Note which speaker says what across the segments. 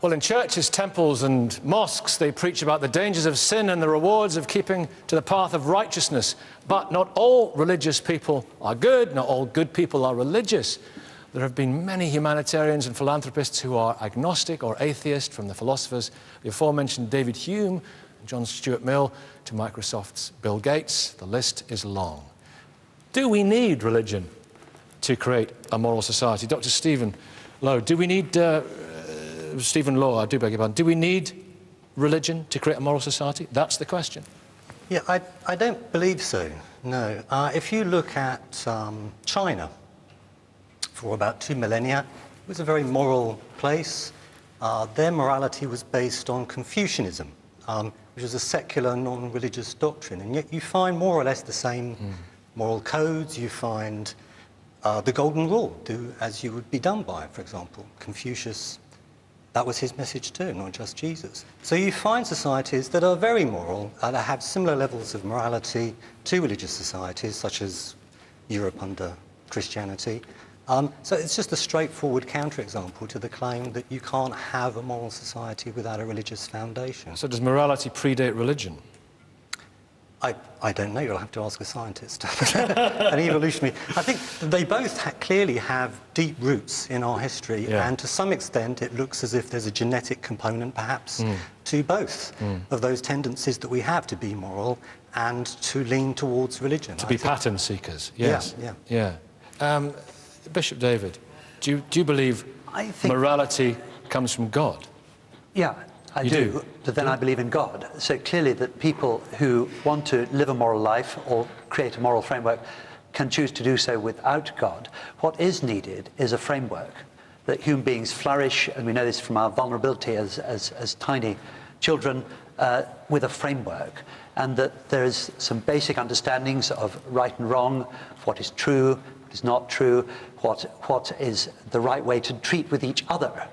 Speaker 1: Well, in churches, temples and mosques, they preach about the dangers of sin and the rewards of keeping to the path of righteousness. But not all religious people are good, not all good people are religious. There have been many humanitarians and philanthropists who are agnostic or atheist, from the philosophers, the aforementioned David Hume and John Stuart Mill, to Microsoft's Bill Gates. The list is long. Do we need religion to create a moral society? Dr. Stephen Lowe, do we need... Stephen Law, I do beg your pardon. Do we need religion to create a moral society? That's the question.
Speaker 2: Yeah, I don't believe so, no. If you look at China, for about 2 millennia, it was a very moral place. Their morality was based on Confucianism, which is a secular, non-religious doctrine. And yet you find more or less the same moral codes. You find the Golden Rule, do as you would be done by, for example. Confucius, that was his message too, not just Jesus. So you find societies that are very moral, that have similar levels of morality to religious societies, such as Europe under Christianity. So it's just a straightforward counterexample to the claim that you can't have a moral society without a religious foundation.
Speaker 1: So does morality predate religion?
Speaker 2: I don't know, you'll have to ask a scientist, an evolutionary. I think they both clearly have deep roots in our history, and to some extent it looks as if there's a genetic component perhaps to both of those tendencies that we have to be moral and to lean towards religion.
Speaker 1: To be pattern seekers, yes. Yeah. Bishop David, do you believe morality comes from God?
Speaker 3: Yeah. I do, but then I believe in God. So clearly that people who want to live a moral life or create a moral framework can choose to do so without God. What is needed is a framework that human beings flourish, and we know this from our vulnerability as tiny children, with a framework, and that there is some basic understandings of right and wrong, of what is true, what is not true, what is the right way to treat with each other.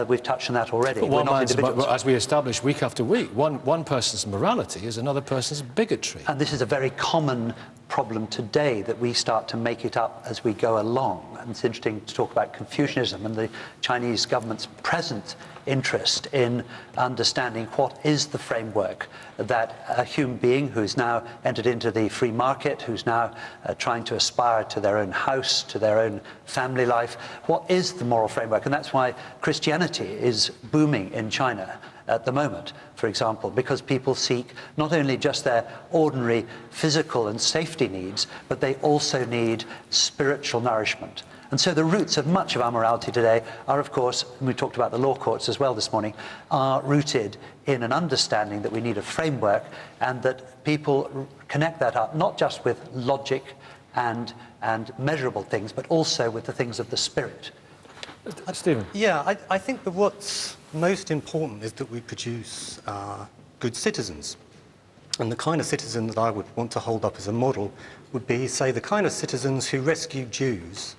Speaker 3: We've touched on that already.
Speaker 1: But one man's, as we establish week after week, one person's morality is another person's bigotry.
Speaker 3: And this is a very common problem today, that we start to make it up as we go along. And it's interesting to talk about Confucianism and the Chinese government's present interest in understanding what is the framework that a human being who's now entered into the free market, who's now trying to aspire to their own house, to their own family life, what is the moral framework? And that's why Christianity is booming in China at the moment, for example, because people seek not only just their ordinary physical and safety needs, but they also need spiritual nourishment. And so the roots of much of our morality today are, of course, and we talked about the law courts as well this morning, are rooted in an understanding that we need a framework, and that people connect that up not just with logic and measurable things, but also with the things of the spirit.
Speaker 1: Stephen?
Speaker 2: Yeah, I think that what's most important is that we produce good citizens. And the kind of citizen that I would want to hold up as a model would be, say, the kind of citizens who rescued Jews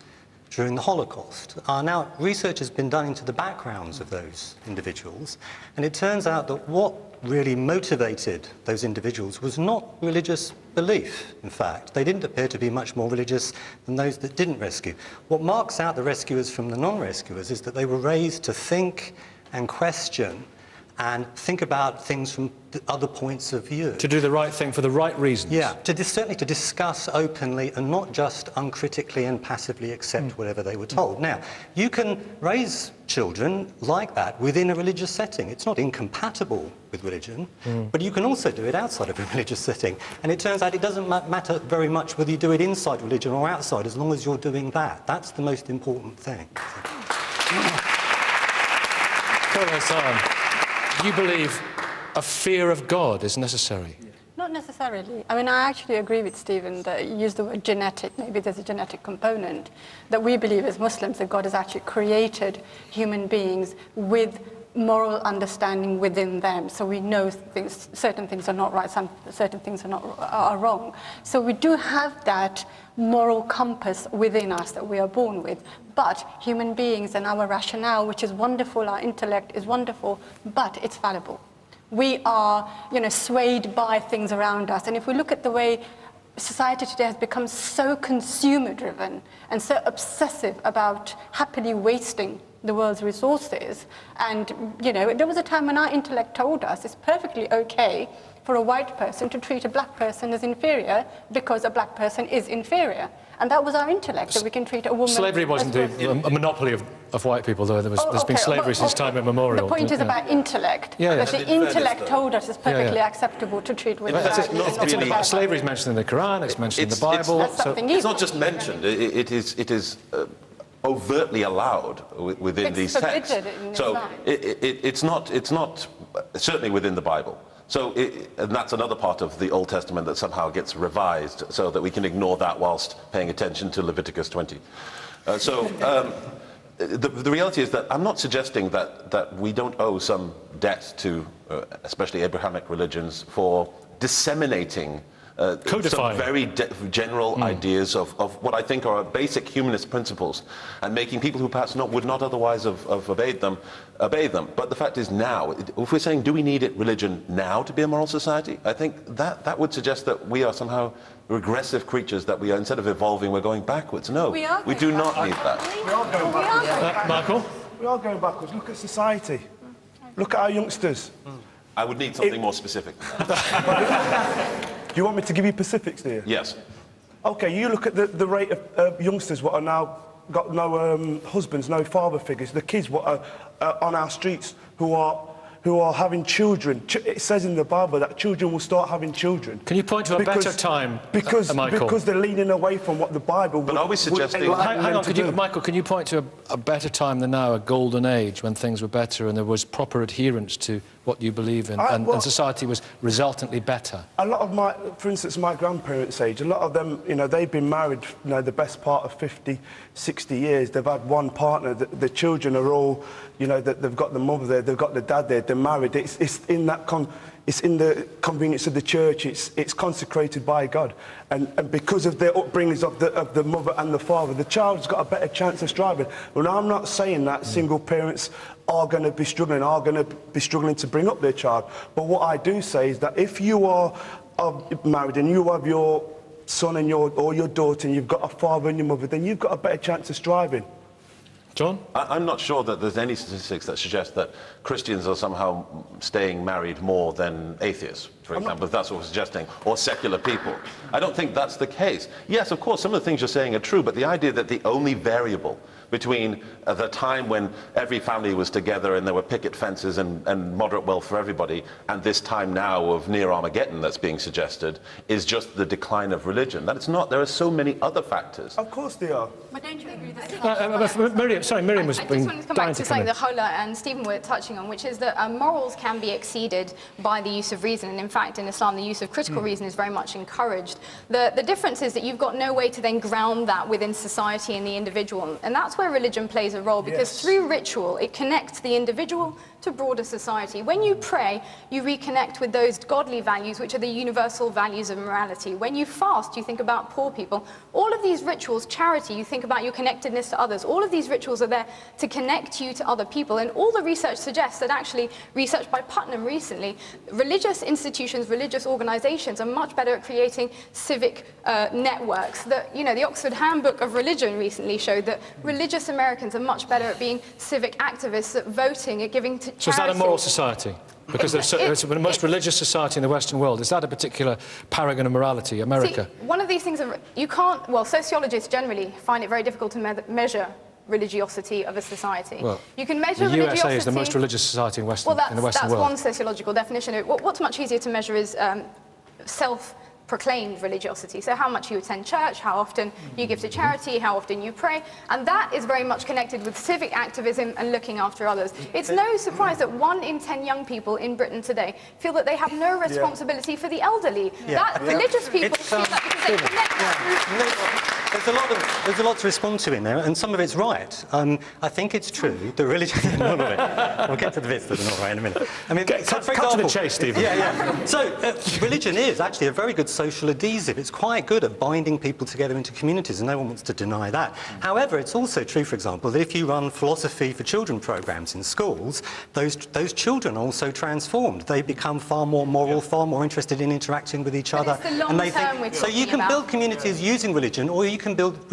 Speaker 2: during the Holocaust. Now, research has been done into the backgrounds of those individuals, and it turns out that what really motivated those individuals was not religious belief, in fact. They didn't appear to be much more religious than those that didn't rescue. What marks out the rescuers from the non-rescuers is that they were raised to think and question and think about things from other points of view.
Speaker 1: To do the right thing for the right reasons.
Speaker 2: Yeah, certainly to discuss openly and not just uncritically and passively accept whatever they were told. Now, you can raise children like that within a religious setting. It's not incompatible with religion, but you can also do it outside of a religious setting. And it turns out it doesn't matter very much whether you do it inside religion or outside, as long as you're doing that. That's the most important thing.
Speaker 1: You believe a fear of God is necessary?
Speaker 4: Not necessarily. I mean, I actually agree with Stephen that you used the word genetic. Maybe there's a genetic component that we believe as Muslims that God has actually created human beings with moral understanding within them. So we know certain things are not right, certain things are wrong. So we do have that moral compass within us that we are born with. But human beings and our rationale, which is wonderful, our intellect is wonderful, but it's fallible. We are, swayed by things around us. And if we look at the way society today has become so consumer-driven and so obsessive about happily wasting the world's resources. And, you know, there was a time when our intellect told us it's perfectly okay for a white person to treat a black person as inferior because a black person is inferior. And that was our intellect, that we can treat a woman...
Speaker 1: Slavery wasn't a monopoly of white people, though. There's been slavery since time immemorial.
Speaker 4: The point is about intellect.
Speaker 1: Yeah,
Speaker 4: That the intellect told us it's perfectly acceptable to treat women as
Speaker 1: slavery is mentioned in the Quran, it's mentioned in the Bible.
Speaker 5: It's not just mentioned, it is overtly allowed within these texts. So it's not certainly within the Bible. So, and that's another part of the Old Testament that somehow gets revised so that we can ignore that whilst paying attention to Leviticus 20. The reality is that I'm not suggesting that we don't owe some debt to, especially Abrahamic religions, for disseminating some very general ideas of what I think are basic humanist principles, and making people who perhaps would not otherwise have obeyed them, obey them. But the fact is now, if we're saying, do we need religion now to be a moral society? I think that would suggest that we are somehow regressive creatures, that we are, instead of evolving, we're going backwards. No, we do not need that.
Speaker 6: We are going backwards.
Speaker 1: Michael?
Speaker 6: We are going backwards. Look at society. Look at our youngsters.
Speaker 5: I would need something more specific.
Speaker 6: Do you want me to give you specifics, do you?
Speaker 5: Yes.
Speaker 6: Okay, you look at the rate of youngsters what are now got no husbands, no father figures. The kids what are on our streets who are having children. It says in the Bible that children will start having children.
Speaker 1: Can you point to a better time, Michael?
Speaker 6: Because they're leaning away from what the Bible would...
Speaker 5: But are we suggesting...
Speaker 1: Hang on, Michael, can you point to a better time than now, a golden age, when things were better and there was proper adherence to what you believe in, and society was resultantly better?
Speaker 6: A lot of for instance, my grandparents' age, a lot of them, you know, they've been married, you know, the best part of 50, 60 years. They've had one partner. The children are all, you know, they've got the mother there, they've got the dad there, they're married. It's in the convenience of the church. It's consecrated by God, and because of their upbringings of the mother and the father, the child's got a better chance of striving. Well, I'm not saying that single parents are going to be struggling to bring up their child, but what I do say is that if you are married and you have your son and or your daughter, and you've got a father and your mother, then you've got a better chance of striving.
Speaker 1: John?
Speaker 5: I'm not sure that there's any statistics that suggest that Christians are somehow staying married more than atheists, for example, if that's what we're suggesting, or secular people. I don't think that's the case. Yes, of course, some of the things you're saying are true, but the idea that the only variable between the time when every family was together and there were picket fences and moderate wealth for everybody, and this time now of near Armageddon that's being suggested, is just the decline of religion. That it's not. There are so many other factors.
Speaker 6: Of course they are.
Speaker 4: But don't you agree that...
Speaker 1: Miriam was
Speaker 7: I just wanted to come back to something that Hola and Stephen were touching on, which is that morals can be exceeded by the use of reason. And in fact, in Islam, the use of critical reason is very much encouraged. The difference is that you've got no way to then ground that within society and the individual. And that's where religion plays a role, because through ritual, it connects the individual to broader society. When you pray, you reconnect with those godly values, which are the universal values of morality. When you fast, you think about poor people. All of these rituals, charity, you think about your connectedness to others. All of these rituals are there to connect you to other people. And all the research suggests that actually, research by Putnam recently, religious institutions, religious organizations are much better at creating civic networks. The Oxford Handbook of Religion recently showed that religious Americans are much better at being civic activists, at voting, at giving to charity.
Speaker 1: So is that a moral society? Because it's the most religious society in the Western world. Is that a particular paragon of morality, America?
Speaker 7: See, one of these things, you can't, well, sociologists generally find it very difficult to measure religiosity of a society. Well, you can measure
Speaker 1: the
Speaker 7: religiosity...
Speaker 1: USA is the most religious society in the Western world.
Speaker 7: Well, that's one sociological definition. What's much easier to measure is self-proclaimed religiosity. So how much you attend church, how often you give to charity, how often you pray, and that is very much connected with civic activism and looking after others. It's no surprise that 1 in 10 young people in Britain today feel that they have no responsibility for the elderly. That religious people feel that because they connect
Speaker 2: there's a lot to respond to in there, and some of it's right. I think it's true. The religion, none of it. We'll get to the bits that are not right in a minute. I mean,
Speaker 1: cut to the chase, Stephen.
Speaker 2: Yeah. So, religion is actually a very good social adhesive. It's quite good at binding people together into communities, and no one wants to deny that. However, it's also true, for example, that if you run philosophy for children programs in schools, those children are also transformed. They become far more moral, far more interested in interacting with each other.
Speaker 7: It's the long term we're
Speaker 2: so you
Speaker 7: talking
Speaker 2: can build
Speaker 7: about.
Speaker 2: communities using religion, or you can build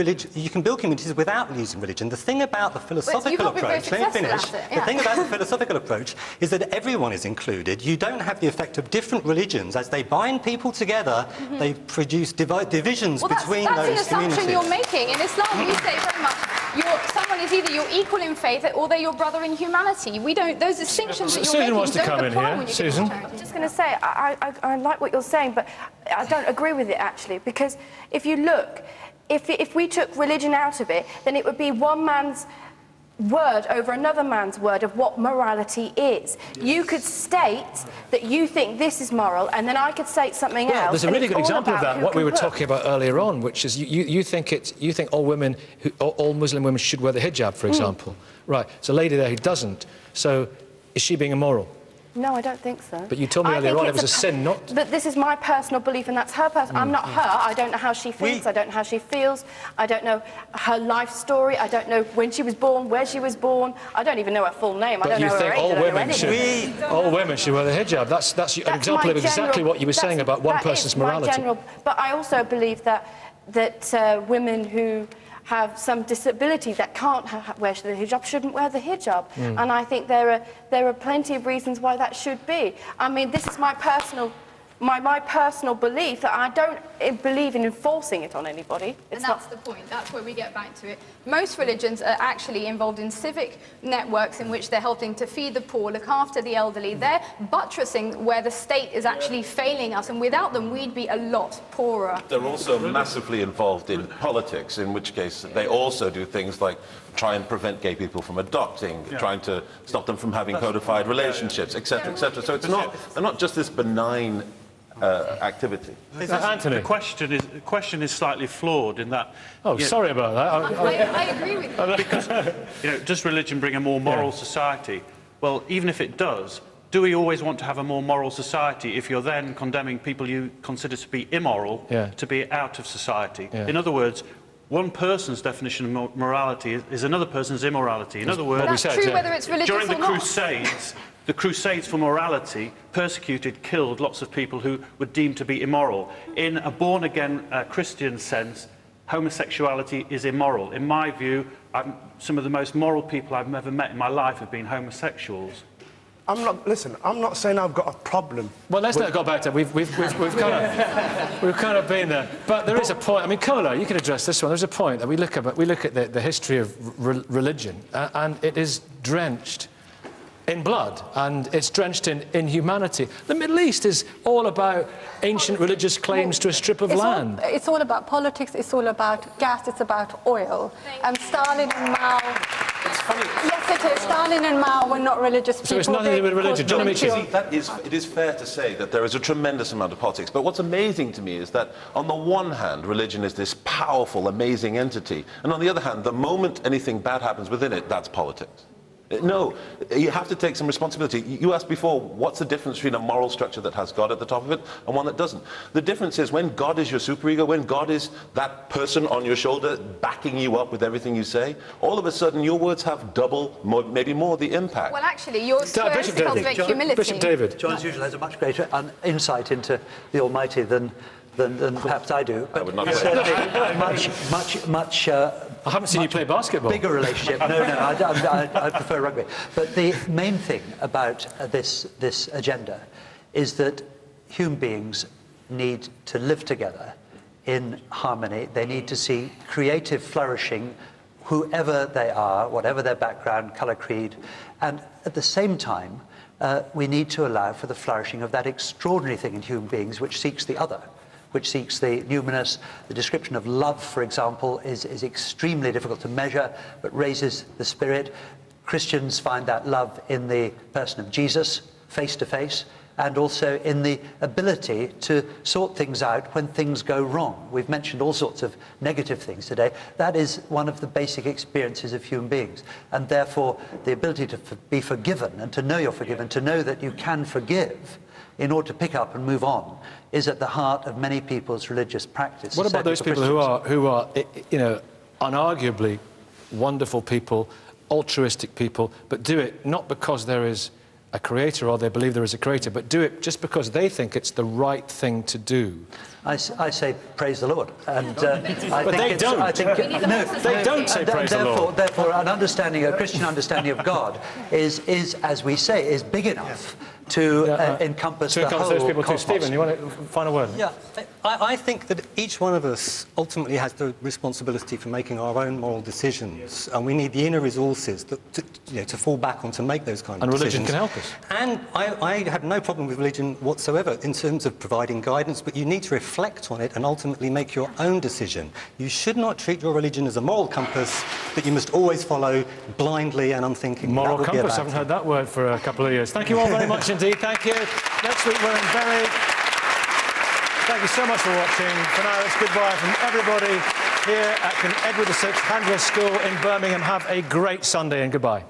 Speaker 2: communities without using religion. The thing about the philosophical approach, let me finish. The thing about the philosophical approach is that everyone is included. You don't have the effect of different religions. As they bind people together, they produce divisions between those communities.
Speaker 7: That's an assumption you're making. In Islam, we say very much, someone is either your equal in faith or they're your brother in humanity. We don't, those distinctions that you're
Speaker 1: Susan
Speaker 7: making
Speaker 1: wants to
Speaker 7: don't
Speaker 1: come in
Speaker 7: apply
Speaker 1: here.
Speaker 7: when you
Speaker 1: Susan?
Speaker 7: get to charity.
Speaker 8: I'm just going to say, I like what you're saying, but I don't agree with it, actually, because if you look, if we took religion out of it, then it would be one man's word over another man's word of what morality is. You could state that you think this is moral, and then I could state something else.
Speaker 1: There's a really good example of that, what we were
Speaker 8: talking
Speaker 1: talking about earlier on, which is you think all Muslim women should wear the hijab, for example. Right, there's a lady there who doesn't. So is she being immoral?
Speaker 8: No, I don't think so.
Speaker 1: But you told me earlier on it was a sin not...
Speaker 8: But this is my personal belief, and that's her personal... I'm not her. I don't know how she thinks. I don't know how she feels. I don't know her life story. I don't know when she was born, where she was born. I don't even know her full name. I don't know her age.
Speaker 1: All women should wear the hijab. That's an example of exactly what you were saying about one person's morality.
Speaker 8: But I also believe that women who have some disability that can't wear the hijab shouldn't wear the hijab. And I think there are plenty of reasons why that should be. I mean, this is my personal belief that I don't believe in enforcing it on anybody.
Speaker 7: And that's the point. That's where we get back to it. Most religions are actually involved in civic networks in which they're helping to feed the poor, look after the elderly. They're buttressing where the state is actually failing us, and without them, we'd be a lot poorer.
Speaker 5: They're also massively involved in politics, in which case they also do things like try and prevent gay people from adopting, trying to stop them from having codified relationships, etc., etc. So it's not just this benign activity.
Speaker 1: Anthony?
Speaker 9: The question is slightly flawed in that...
Speaker 1: Oh, sorry about that.
Speaker 7: I agree with you.
Speaker 9: Because, does religion bring a more moral society? Well, even if it does, do we always want to have a more moral society if you're then condemning people you consider to be immoral to be out of society? In other words, one person's definition of morality is another person's immorality. In other words,
Speaker 7: that's true whether it's religious
Speaker 9: during the
Speaker 7: or not.
Speaker 9: Crusades, the Crusades for morality persecuted, killed lots of people who were deemed to be immoral. In a born-again Christian sense, homosexuality is immoral. In my view, some of the most moral people I've ever met in my life have been homosexuals.
Speaker 6: I'm not saying I've got a problem.
Speaker 1: Well, let's not go back to that. We've kind of been there. But there is a point. I mean, Kola, you can address this one. There's a point that we look at the history of religion, and it is drenched in blood, and it's drenched in humanity. The Middle East is all about ancient religious claims to a strip of land.
Speaker 4: It's all about politics, it's all about gas, it's about oil. And Stalin and Mao...
Speaker 5: It's funny.
Speaker 4: Yes, it is. Stalin and Mao were not religious people.
Speaker 1: So it's nothing to do with religion. John
Speaker 5: It is fair to say that there is a tremendous amount of politics, but what's amazing to me is that on the one hand, religion is this powerful, amazing entity, and on the other hand, the moment anything bad happens within it, that's politics. No, you have to take some responsibility. You asked before, what's the difference between a moral structure that has God at the top of it and one that doesn't? The difference is when God is your superego, when God is that person on your shoulder backing you up with everything you say, all of a sudden your words have double, maybe more, the impact.
Speaker 7: Well, actually, yours supposed to cultivate humility.
Speaker 1: Bishop David.
Speaker 3: John, as usual, has a much greater insight into the Almighty than perhaps I do. But
Speaker 5: I would not say
Speaker 3: much
Speaker 1: I haven't seen you play basketball.
Speaker 3: Bigger relationship. No, I prefer rugby. But the main thing about this agenda is that human beings need to live together in harmony. They need to see creative flourishing, whoever they are, whatever their background, colour, creed. And at the same time, we need to allow for the flourishing of that extraordinary thing in human beings which seeks the other, which seeks the numinous. The description of love, for example, is extremely difficult to measure, but raises the spirit. Christians find that love in the person of Jesus, face to face, and also in the ability to sort things out when things go wrong. We've mentioned all sorts of negative things today. That is one of the basic experiences of human beings, and therefore the ability to be forgiven and to know you're forgiven, to know that you can forgive in order to pick up and move on, is at the heart of many people's religious practice.
Speaker 1: What about those people who are, you know, unarguably wonderful people, altruistic people, but do it not because there is a creator or they believe there is a creator, but do it just because they think it's the right thing to do?
Speaker 3: I say praise the Lord, and
Speaker 1: but they don't.
Speaker 3: No,
Speaker 1: they don't say praise the Lord.
Speaker 3: Therefore, an understanding, a Christian understanding of God, is as we say, is big enough to encompass the whole
Speaker 1: those people too.
Speaker 3: cosmos.
Speaker 1: Stephen, you want to final word?
Speaker 2: Yeah, I think that each one of us ultimately has the responsibility for making our own moral decisions, and we need the inner resources to fall back on to make those kind of decisions.
Speaker 1: And religion can help us.
Speaker 2: And I have no problem with religion whatsoever in terms of providing guidance, but you need to reflect on it and ultimately make your own decision. You should not treat your religion as a moral compass that you must always follow blindly and unthinkingly.
Speaker 1: Moral compass, I haven't heard that word for a couple of years. Thank you all very much indeed. Thank you. Next week we're in Bury. Thank you so much for watching. For now, it's goodbye from everybody here at King Edward VI Handler School in Birmingham. Have a great Sunday and goodbye.